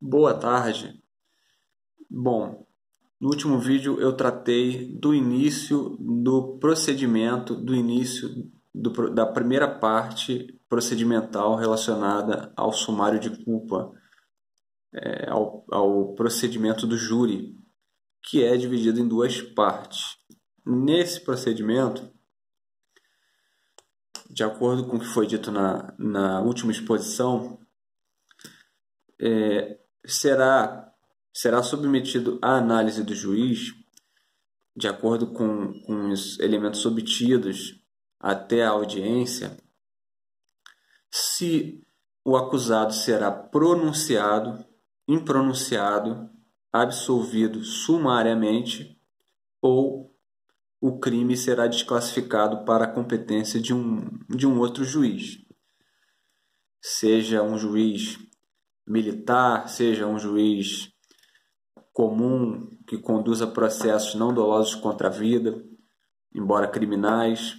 Boa tarde. Bom, no último vídeo eu tratei do início do procedimento, da primeira parte procedimental relacionada ao sumário de culpa, ao procedimento do júri, que é dividido em duas partes. Nesse procedimento, de acordo com o que foi dito na última exposição, será submetido à análise do juiz, de acordo com os elementos obtidos até a audiência, se o acusado será pronunciado, impronunciado, absolvido sumariamente ou o crime será desclassificado para a competência de um outro juiz, seja um juiz militar, seja um juiz comum que conduza processos não dolosos contra a vida, embora criminais,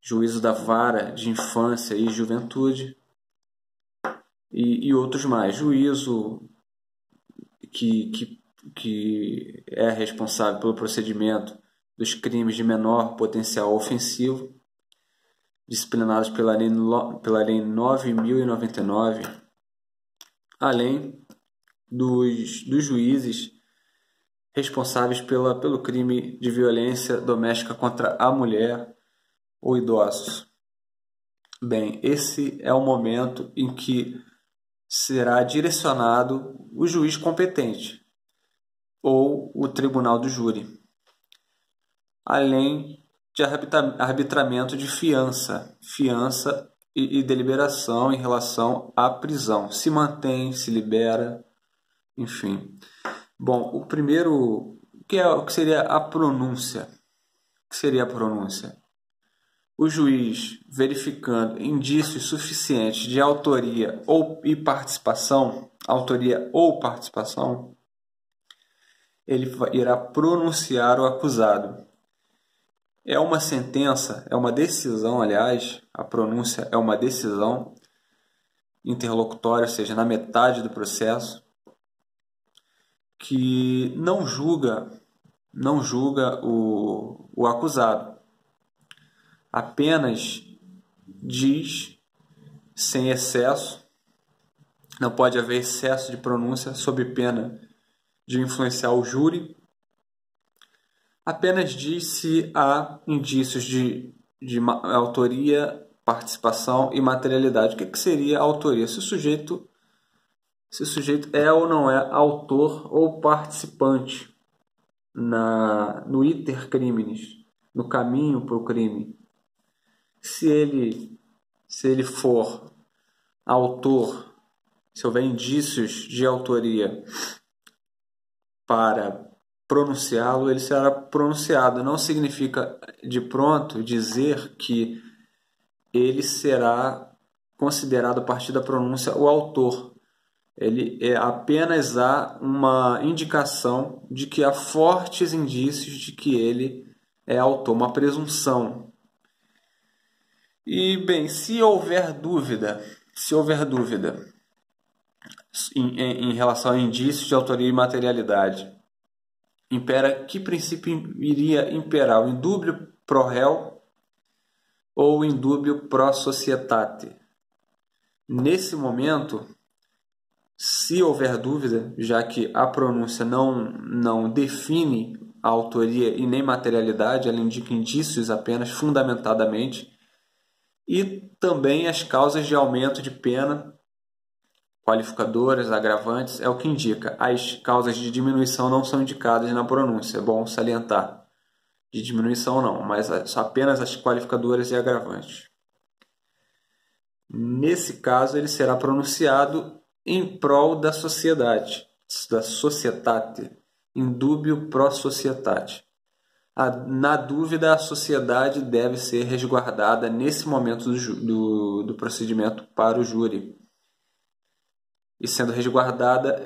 juízo da vara de infância e juventude e outros mais. Juízo que é responsável pelo procedimento dos crimes de menor potencial ofensivo, disciplinados pela Lei 9.099, além dos juízes responsáveis pelo crime de violência doméstica contra a mulher ou idosos. Bem, esse é o momento em que será direcionado o juiz competente ou o tribunal do júri, além de arbitramento de fiança e deliberação em relação à prisão, se mantém, se libera, enfim. Bom, o primeiro, o que seria a pronúncia? O que seria a pronúncia? O juiz, verificando indícios suficientes de autoria ou participação, ele irá pronunciar o acusado. É uma sentença, é uma decisão, aliás, a pronúncia é uma decisão interlocutória, ou seja, na metade do processo, que não julga o acusado, apenas diz, sem excesso, não pode haver excesso de pronúncia sob pena de influenciar o júri, apenas diz se há indícios de autoria, participação e materialidade. O que seria a autoria? Se o sujeito é ou não é autor ou participante no iter criminis, no caminho para o crime. Se ele for autor, se houver indícios de autoria para pronunciá-lo, ele será pronunciado. Não significa de pronto dizer que ele será considerado a partir da pronúncia o autor. Ele apenas há uma indicação de que há fortes indícios de que ele é autor, uma presunção. E, bem, se houver dúvida em relação a indícios de autoria e materialidade, que princípio iria imperar? O indúbio pro réu ou o indúbio pro societate? Nesse momento, se houver dúvida, já que a pronúncia não define a autoria e nem materialidade, ela indica indícios apenas fundamentadamente, e também as causas de aumento de pena, qualificadoras, agravantes, é o que indica. As causas de diminuição não são indicadas na pronúncia, é bom salientar. De diminuição não, mas apenas as qualificadoras e agravantes. Nesse caso, ele será pronunciado em prol da sociedade, da societate, indúbio pro societate. Na dúvida, a sociedade deve ser resguardada nesse momento do procedimento para o júri. E sendo resguardada,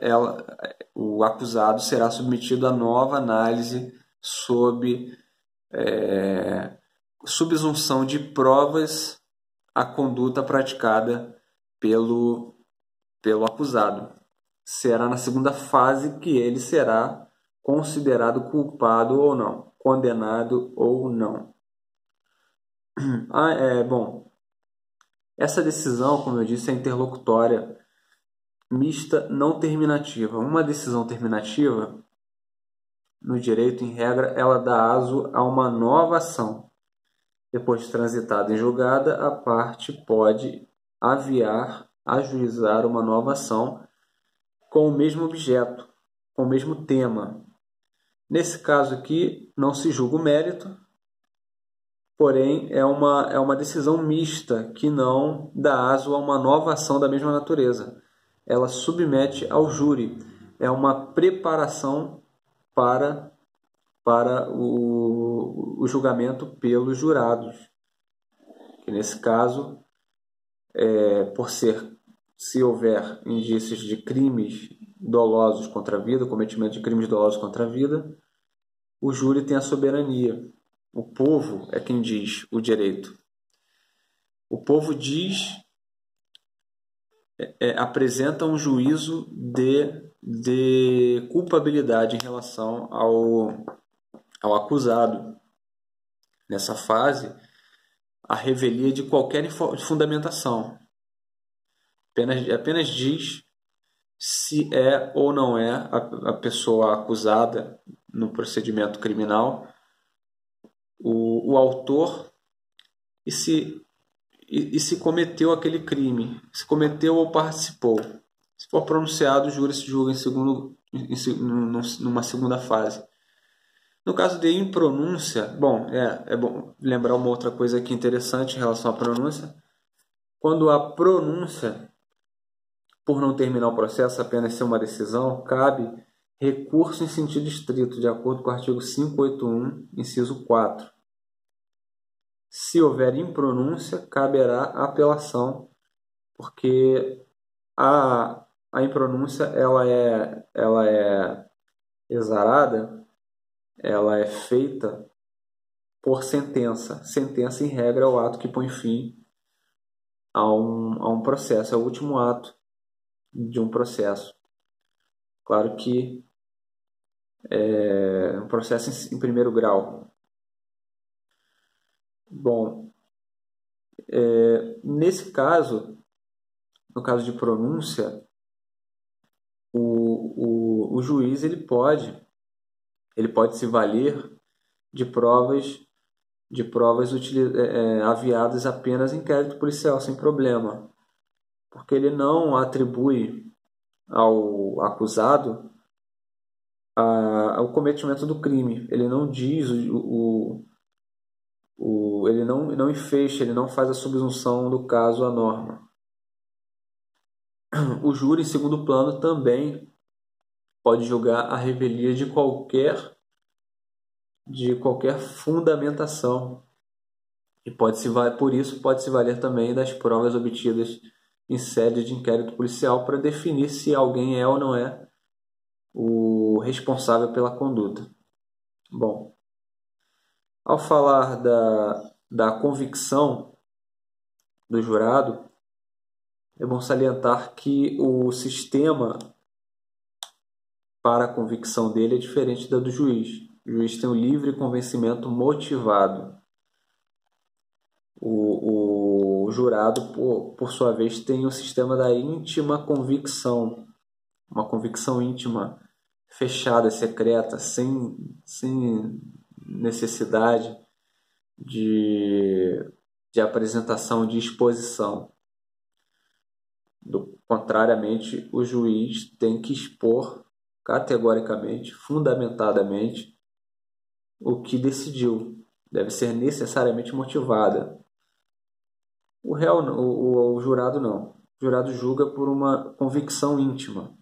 o acusado será submetido a nova análise sob subsunção de provas à conduta praticada pelo acusado. será na segunda fase que ele será considerado culpado ou não, condenado ou não. Bom, essa decisão, como eu disse, é interlocutória, mista, não terminativa. Uma decisão terminativa, no direito, em regra, ela dá aso a uma nova ação. Depois de transitada e julgada, a parte pode ajuizar uma nova ação com o mesmo objeto, com o mesmo tema. Nesse caso aqui, não se julga o mérito, porém é uma decisão mista que não dá aso a uma nova ação da mesma natureza. Ela submete ao júri. É uma preparação para o julgamento pelos jurados. Que nesse caso, se houver indícios de crimes dolosos contra a vida, cometimento de crimes dolosos contra a vida, o júri tem a soberania. O povo é quem diz o direito. O povo apresenta um juízo de culpabilidade em relação ao acusado. Nessa fase, a revelia de qualquer fundamentação. Apenas diz se é ou não é a pessoa acusada no procedimento criminal o autor e se cometeu aquele crime, se cometeu ou participou. Se for pronunciado, o júri se julga numa segunda fase. No caso de impronúncia, é bom lembrar uma outra coisa aqui interessante em relação à pronúncia. Quando a pronúncia, por não terminar o processo, apenas ser uma decisão, cabe recurso em sentido estrito, de acordo com o artigo 581, inciso 4. Se houver impronúncia, caberá apelação, porque a impronúncia ela é exarada, ela é feita por sentença. Sentença, em regra, é o ato que põe fim a um processo, é o último ato de um processo. Claro que é um processo em primeiro grau. Bom, nesse caso, no caso de pronúncia, o juiz ele pode se valer de provas aviadas apenas em inquérito policial, sem problema, porque ele não atribui ao acusado o cometimento do crime. Ele não diz ele não enfeixa, ele não faz a subsunção do caso à norma. O júri, em segundo plano, também pode julgar a revelia de qualquer fundamentação e por isso pode se valer também das provas obtidas em sede de inquérito policial para definir se alguém é ou não é o responsável pela conduta. Bom, ao falar da convicção do jurado, é bom salientar que o sistema para a convicção dele é diferente da do juiz. O juiz tem o livre convencimento motivado. O jurado, por sua vez, tem o sistema da íntima convicção, uma convicção íntima, fechada, secreta, sem necessidade de apresentação, de exposição. Contrariamente, o juiz tem que expor categoricamente, fundamentadamente, o que decidiu. Deve ser necessariamente motivada. O réu, o jurado não. O jurado julga por uma convicção íntima,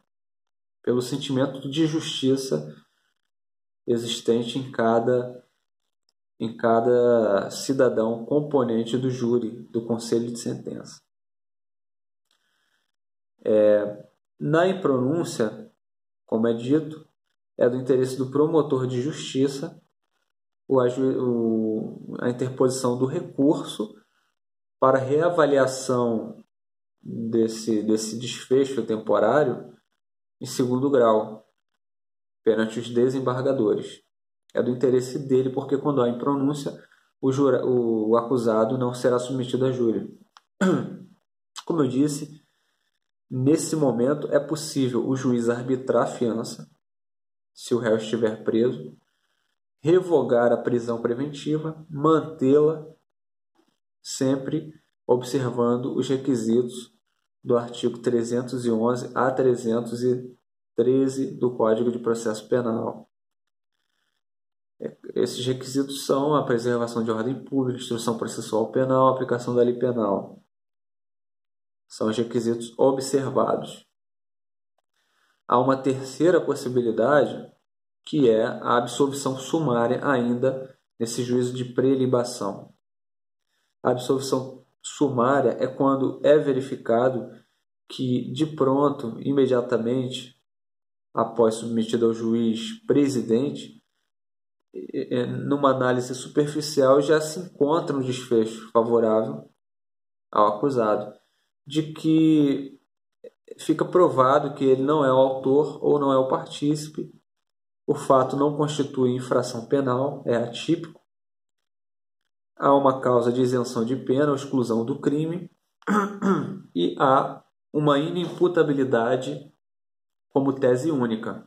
pelo sentimento de justiça existente em cada cidadão componente do júri, do conselho de sentença. Na impronúncia, como é dito, é do interesse do promotor de justiça a interposição do recurso para reavaliação desse desfecho temporário em segundo grau perante os desembargadores. É do interesse dele, porque quando há impronúncia, o acusado não será submetido a júri. Como eu disse, nesse momento é possível o juiz arbitrar a fiança, se o réu estiver preso, revogar a prisão preventiva, mantê-la, sempre observando os requisitos do artigo 311 a 313 do Código de Processo Penal. Esses requisitos são a preservação de ordem pública, instrução processual penal, aplicação da lei penal. São os requisitos observados. Há uma terceira possibilidade, que é a absolvição sumária ainda nesse juízo de prelibação. A absolvição sumária é quando é verificado que, de pronto, imediatamente, após submetido ao juiz presidente, numa análise superficial já se encontra um desfecho favorável ao acusado, de que fica provado que ele não é o autor ou não é o partícipe, o fato não constitui infração penal, é atípico, há uma causa de isenção de pena ou exclusão do crime e há uma inimputabilidade como tese única.